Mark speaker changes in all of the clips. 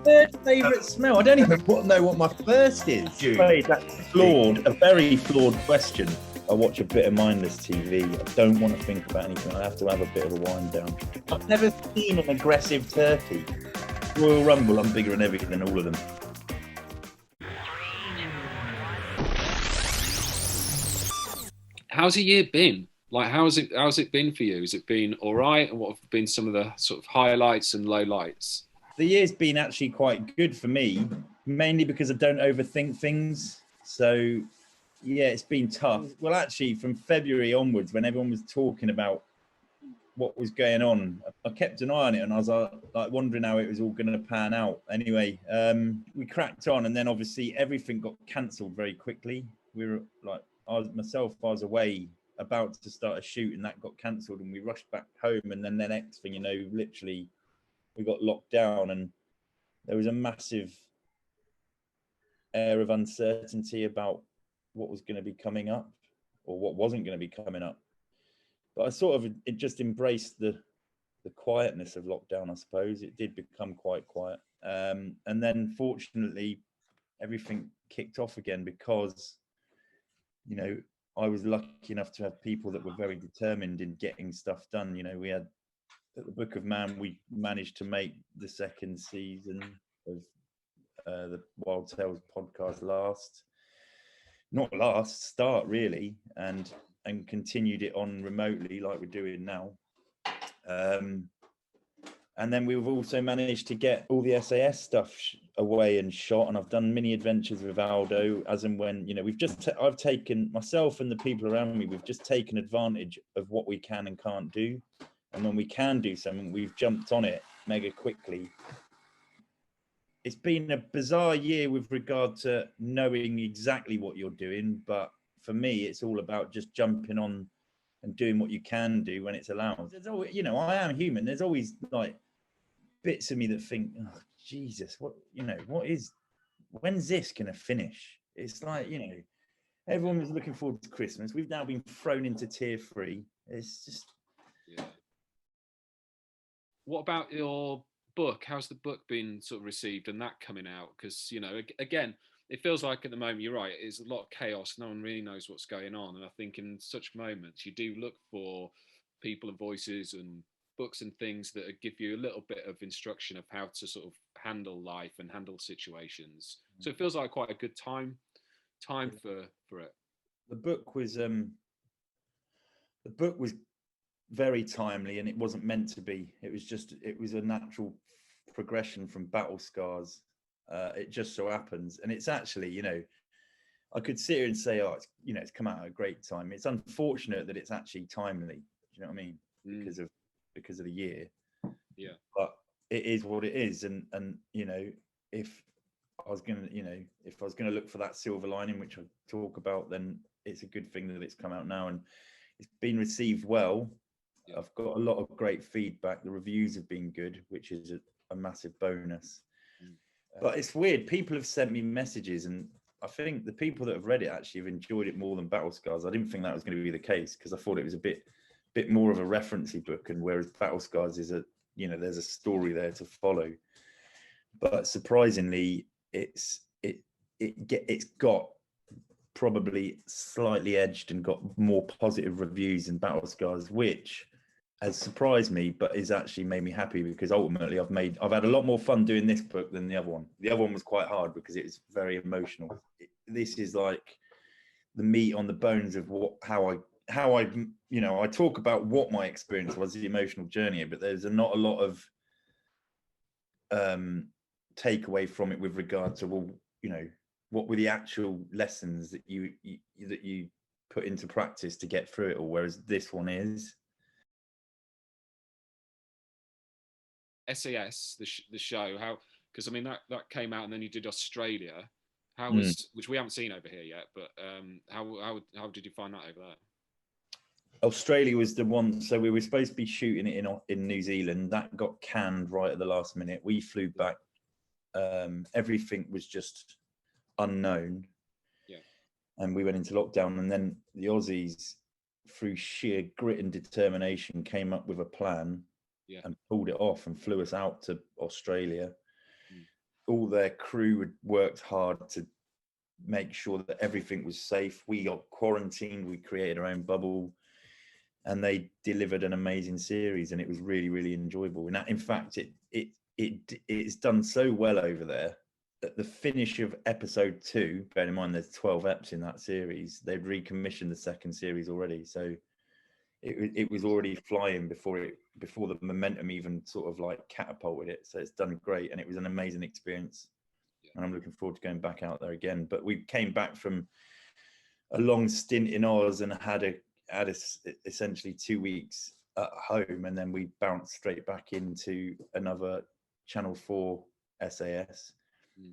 Speaker 1: Third favourite smell? I don't even know what my first is.
Speaker 2: Wait, that's flawed. A very flawed question. I watch a bit of mindless TV. I don't want to think about anything. I have to have a bit of a wind down. I've never seen an aggressive turkey. Royal Rumble, I'm bigger and heavier than all of them.
Speaker 3: How's the year been? Like, how's it been for you? Has it been all right? And what have been some of the sort of highlights and lowlights?
Speaker 2: The year's been actually quite good for me, mainly because I don't overthink things. So, yeah, it's been tough. Well, actually, from February onwards, when everyone was talking about what was going on, I kept an eye on it, and I was like wondering how it was all going to pan out. Anyway, we cracked on, and then obviously everything got cancelled very quickly. We were like, I was away about to start a shoot, and that got cancelled, and we rushed back home. And then the next thing you know, literally, we got locked down, and there was a massive air of uncertainty about what was going to be coming up or what wasn't going to be coming up. But it just embraced the quietness of lockdown, I suppose. It did become quite quiet. And then fortunately, everything kicked off again because, you know, I was lucky enough to have people that were very determined in getting stuff done. You know, we had at the Book of Man, we managed to make the second season of the Wild Tales podcast start really, and continued it on remotely like we're doing now. And then we've also managed to get all the SAS stuff away and shot, and I've done mini adventures with Aldo as and when, you know, I've taken myself and the people around me, we've just taken advantage of what we can and can't do. And when we can do something, we've jumped on it mega quickly. It's been a bizarre year with regard to knowing exactly what you're doing. But for me, it's all about just jumping on and doing what you can do when it's allowed. There's always, you know, I am human. There's always like bits of me that think, oh, Jesus, when's this going to finish? It's like, you know, everyone was looking forward to Christmas. We've now been thrown into tier 3. It's just...
Speaker 3: Yeah. What about your book? How's the book been sort of received and that coming out? Because, you know, again, it feels like at the moment, you're right, it's a lot of chaos. No one really knows what's going on. And I think in such moments, you do look for people and voices and books and things that give you a little bit of instruction of how to sort of handle life and handle situations. So it feels like quite a good time for it.
Speaker 2: The book was very timely, and it wasn't meant to be. It was a natural progression from Battle Scars. It just so happens, and it's actually, you know, I could sit here and say, oh, it's come out at a great time. It's unfortunate that it's actually timely. Do you know what I mean? Because of the year.
Speaker 3: Yeah.
Speaker 2: But it is what it is, and you know, if I was gonna look for that silver lining, which I talk about, then it's a good thing that it's come out now and it's been received well. Yeah. I've got a lot of great feedback. The reviews have been good, which is a massive bonus. But it's weird. People have sent me messages, and I think the people that have read it actually have enjoyed it more than Battle Scars. I didn't think that was going to be the case because I thought it was a bit more of a referencey book, and whereas Battle Scars is there's a story there to follow. But surprisingly, it's got probably slightly edged and got more positive reviews than Battle Scars, which has surprised me, but has actually made me happy because ultimately I've had a lot more fun doing this book than the other one. The other one was quite hard because it was very emotional. This is like the meat on the bones of how I I talk about what my experience was, the emotional journey, but there's not a lot of takeaway from it with regard to, well, you know, what were the actual lessons that you put into practice to get through it all, whereas this one is
Speaker 3: SAS the show. How, because I mean that came out and then you did Australia. How was which we haven't seen over here yet, but how did you find that over there?
Speaker 2: Australia was the one. So we were supposed to be shooting it in New Zealand. That got canned right at the last minute. We flew back. Everything was just unknown. Yeah. And we went into lockdown, and then the Aussies, through sheer grit and determination, came up with a plan. and pulled it off and flew us out to Australia.
Speaker 3: Mm.
Speaker 2: All their crew had worked hard to make sure that everything was safe. We got quarantined, we created our own bubble, and they delivered an amazing series, and it was really, really enjoyable. And that, in fact, it's done so well over there that the finish of episode 2, bear in mind there's 12 eps in that series, they'd recommissioned the second series already, so it was already flying before the momentum even sort of like catapulted it. So it's done great, and it was an amazing experience, and I'm looking forward to going back out there again. But we came back from a long stint in Oz and had essentially 2 weeks at home, and then we bounced straight back into another Channel 4 SAS,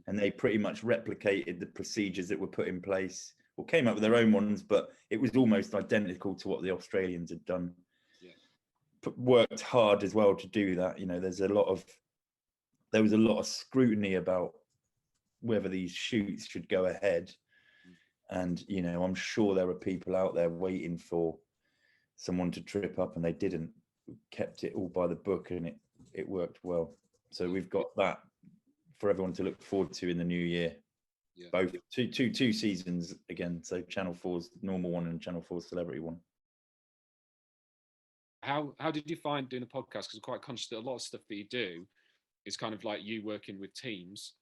Speaker 2: and they pretty much replicated the procedures that were put in place, or came up with their own ones, but it was almost identical to what the Australians had done. Worked hard as well to do that. You know, there was a lot of scrutiny about whether these shoots should go ahead, and you know, I'm sure there were people out there waiting for someone to trip up, and they didn't. We kept it all by the book, and it worked well. So we've got that for everyone to look forward to in the new year. Both two seasons again. So Channel 4's normal one and Channel 4's celebrity one.
Speaker 3: How did you find doing a podcast? Because I'm quite conscious that a lot of stuff that you do is kind of like you working with teams.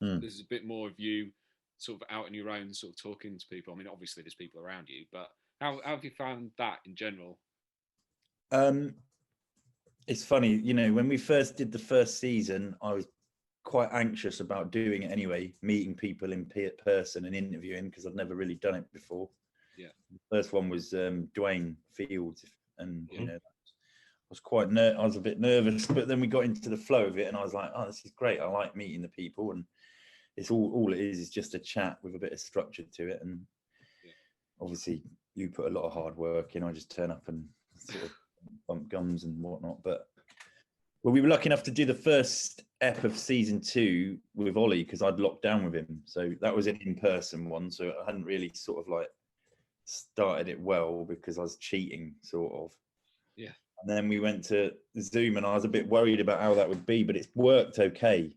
Speaker 3: There's a bit more of you sort of out on your own, sort of talking to people. I mean, obviously there's people around you, but how have you found that in general?
Speaker 2: It's funny, you know, when we first did the first season, I was quite anxious about doing it anyway, meeting people in person and interviewing, because I'd never really done it before. The first one was Dwayne Fields, and you know, I was a bit nervous, but then we got into the flow of it, and I was like, oh, this is great. I like meeting the people, and it's all it is just a chat with a bit of structure to it. And obviously you put a lot of hard work in. I just turn up and sort of bump gums and whatnot. But we were lucky enough to do the first ep of season 2 with Ollie, because I'd locked down with him. So that was an in-person one. So I hadn't really sort of like started it well, because I was cheating sort of. And then we went to Zoom, and I was a bit worried about how that would be, but it's worked okay.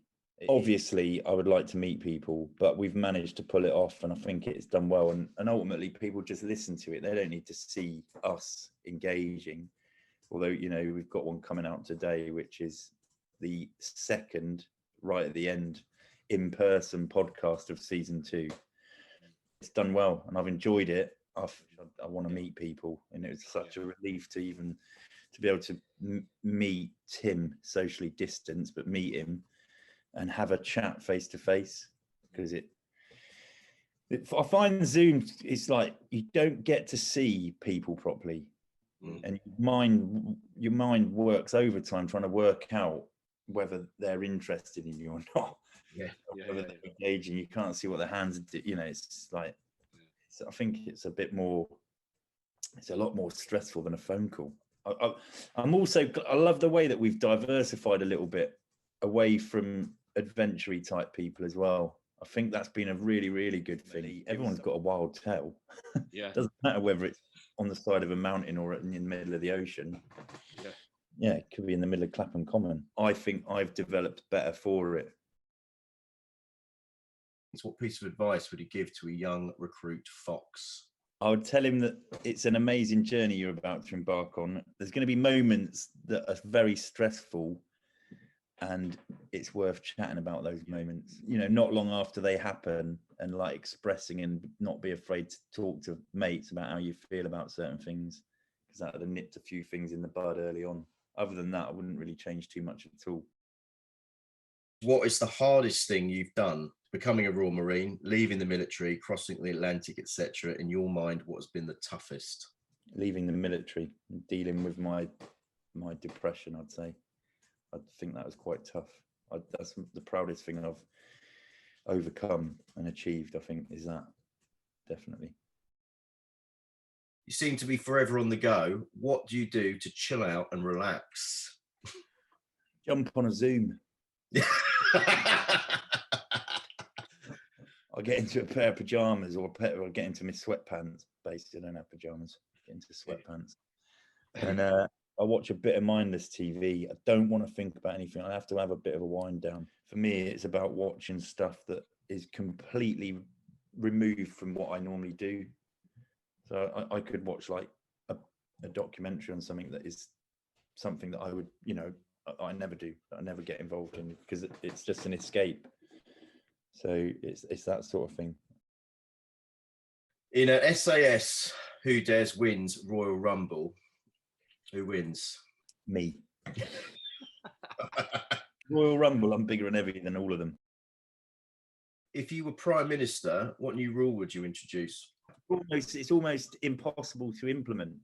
Speaker 2: Obviously, I would like to meet people, but we've managed to pull it off, and I think it's done well. And ultimately, people just listen to it. They don't need to see us engaging. Although, you know, we've got one coming out today, which is the second, right at the end, in-person podcast of season 2. It's done well, and I've enjoyed it. I want to meet people, and it was such a relief to be able to meet Tim, socially distanced, but meet him and have a chat face to face, because I find Zoom, it's like you don't get to see people properly, and your mind works overtime trying to work out whether they're interested in you or not. Whether they're engaging. You can't see what their hands do. You know, it's like, I think it's a lot more stressful than a phone call. I love the way that we've diversified a little bit away from adventure-y type people as well. I think that's been a really, really good thing. Everyone's got a wild tale. It doesn't matter whether it's on the side of a mountain or in the middle of the ocean. It could be in the middle of Clapham Common. I think I've developed better for it.
Speaker 4: So what piece of advice would you give to a young recruit fox?
Speaker 2: I would tell him that it's an amazing journey you're about to embark on. There's going to be moments that are very stressful, and it's worth chatting about those moments, you know, not long after they happen, and like expressing and not be afraid to talk to mates about how you feel about certain things, because that would have nipped a few things in the bud early on. Other than that, I wouldn't really change too much at all.
Speaker 4: What is the hardest thing you've done? Becoming a Royal Marine, leaving the military, crossing the Atlantic, etc. In your mind, what has been the toughest?
Speaker 2: Leaving the military, dealing with my depression, I'd say. I think that was quite tough. That's the proudest thing I've overcome and achieved, I think, is that, definitely.
Speaker 4: You seem to be forever on the go. What do you do to chill out and relax?
Speaker 2: Jump on a Zoom. I get into a pair of pajamas, or I get into my sweatpants. Basically, I don't have pajamas. Get into sweatpants, and I watch a bit of mindless TV. I don't want to think about anything. I have to have a bit of a wind down. For me, it's about watching stuff that is completely removed from what I normally do. So I could watch like a documentary on something that is something that I would, you know, I never do. I never get involved in because it's just an escape. So it's that sort of thing.
Speaker 4: In a SAS Who Dares Wins Royal Rumble, who wins?
Speaker 2: Me. Royal Rumble, I'm bigger and heavier than all of them.
Speaker 4: If you were Prime Minister, what new rule would you introduce?
Speaker 2: It's almost impossible to implement.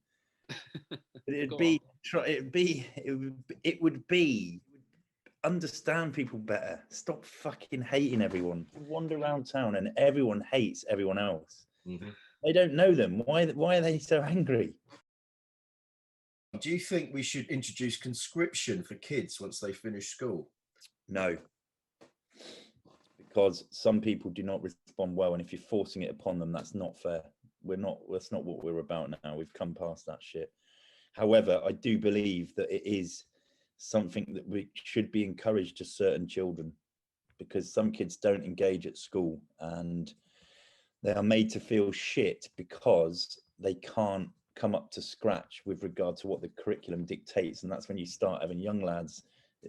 Speaker 2: It would be understand people better. Stop fucking hating everyone. Wander around town and everyone hates everyone else.
Speaker 4: Mm-hmm.
Speaker 2: They don't know them. Why are they so angry?
Speaker 4: Do you think we should introduce conscription for kids once they finish school?
Speaker 2: No, because some people do not respond well, and if you're forcing it upon them, that's not fair. That's not what we're about now. We've come past that shit. However, I do believe that it is something that we should be encouraged to certain children, because some kids don't engage at school and they are made to feel shit because they can't come up to scratch with regard to what the curriculum dictates. And that's when you start having young lads.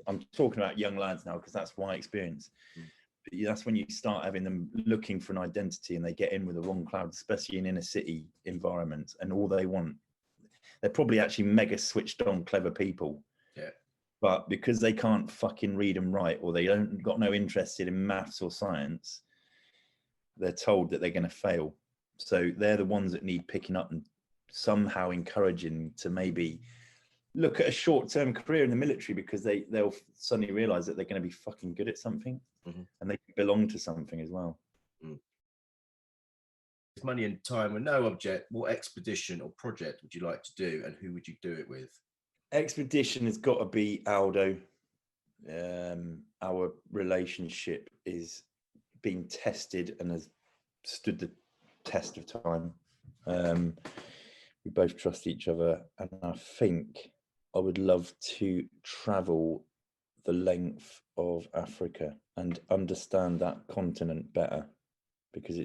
Speaker 2: I'm talking about young lads now because that's my experience. But that's when you start having them looking for an identity and they get in with the wrong crowd, especially in inner city environments. And all they want, they're probably actually mega switched on, clever people.
Speaker 4: Yeah.
Speaker 2: But because they can't fucking read and write, or they don't got no interest in maths or science, they're told that they're going to fail. So they're the ones that need picking up and somehow encouraging to maybe look at a short-term career in the military, because they'll suddenly realize that they're going to be fucking good at something. Mm-hmm. And they belong to something as well.
Speaker 4: If money and time were no object, what expedition or project would you like to do, and who would you do it with?
Speaker 2: Expedition has got to be Aldo. Our relationship is being tested and has stood the test of time. We both trust each other, and I think I would love to travel the length of Africa and understand that continent better, because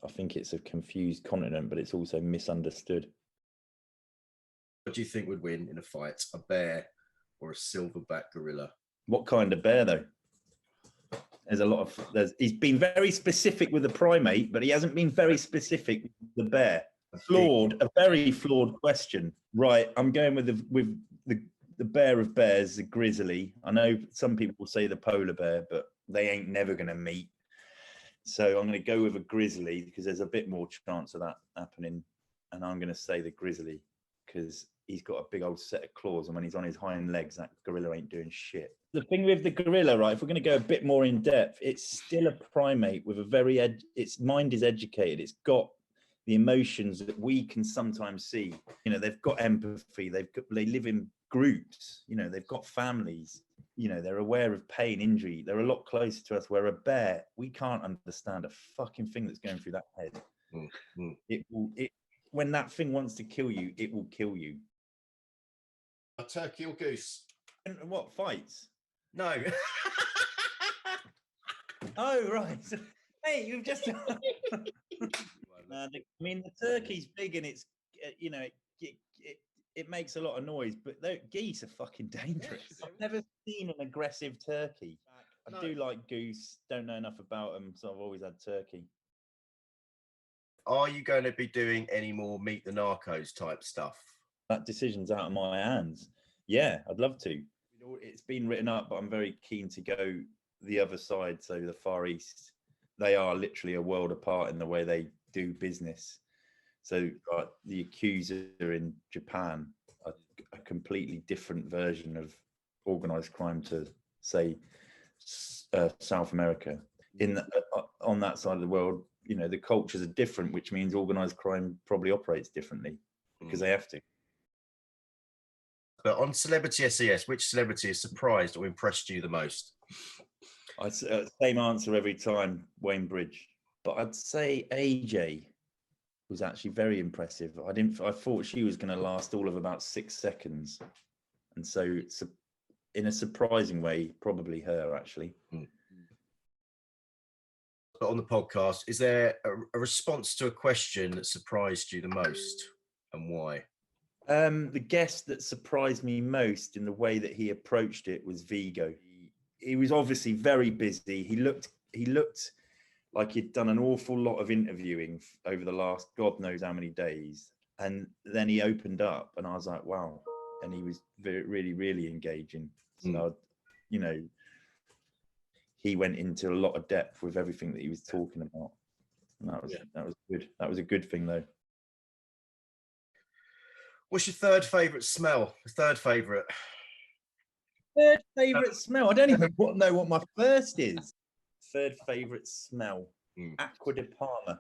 Speaker 2: I think it's a confused continent, but it's also misunderstood.
Speaker 4: What do you think would win in a fight, a bear or a silverback gorilla?
Speaker 2: What kind of bear, though? He's been very specific with the primate, but he hasn't been very specific with the bear. A very flawed question. Right, I'm going with the bear of bears, the grizzly. I know some people will say the polar bear, but they ain't never going to meet. So I'm going to go with a grizzly because there's a bit more chance of that happening. And I'm going to say the grizzly because he's got a big old set of claws, and when he's on his hind legs, that gorilla ain't doing shit. The thing with the gorilla, right, if we're going to go a bit more in depth, it's still a primate with its mind is educated. It's got the emotions that we can sometimes see. You know, they've got empathy. They live in groups. You know, they've got families. You know, they're aware of pain, injury. They're a lot closer to us. Where a bear, we can't understand a fucking thing that's going through that head. Mm-hmm. When that thing wants to kill you, it will kill you.
Speaker 4: A turkey or goose?
Speaker 2: And what, fights?
Speaker 4: No.
Speaker 2: Oh, right. Hey, you've just... I mean, the turkey's big and it's, you know, it makes a lot of noise, but geese are fucking dangerous. I've never seen an aggressive turkey. I do like goose, don't know enough about them, so I've always had turkey.
Speaker 4: Are you going to be doing any more Meet the Narcos type stuff?
Speaker 2: That decision's out of my hands. Yeah, I'd love to. It's been written up, but I'm very keen to go the other side, so the Far East. They are literally a world apart in the way they do business. So the accuser in Japan, a completely different version of organized crime to, say, South America. On that side of the world, you know, the cultures are different, which means organized crime probably operates differently because they have to.
Speaker 4: But on Celebrity SAS, which celebrity has surprised or impressed you the most?
Speaker 2: Same answer every time, Wayne Bridge. But I'd say AJ was actually very impressive. I thought she was going to last all of about 6 seconds, And so it's in a surprising way, probably her actually.
Speaker 4: But on the podcast, is there a response to a question that surprised you the most, and why?
Speaker 2: The guest that surprised me most in the way that he approached it was Vigo. He was obviously very busy. He looked like he'd done an awful lot of interviewing over the last God knows how many days. And then he opened up and I was like, wow. And he was really, really engaging. So, you know, he went into a lot of depth with everything that he was talking about. And that was good. That was a good thing though.
Speaker 4: What's your third favourite smell? Third favourite
Speaker 1: smell. I don't even know what my first is.
Speaker 2: Third favourite smell. Aqua de Parma.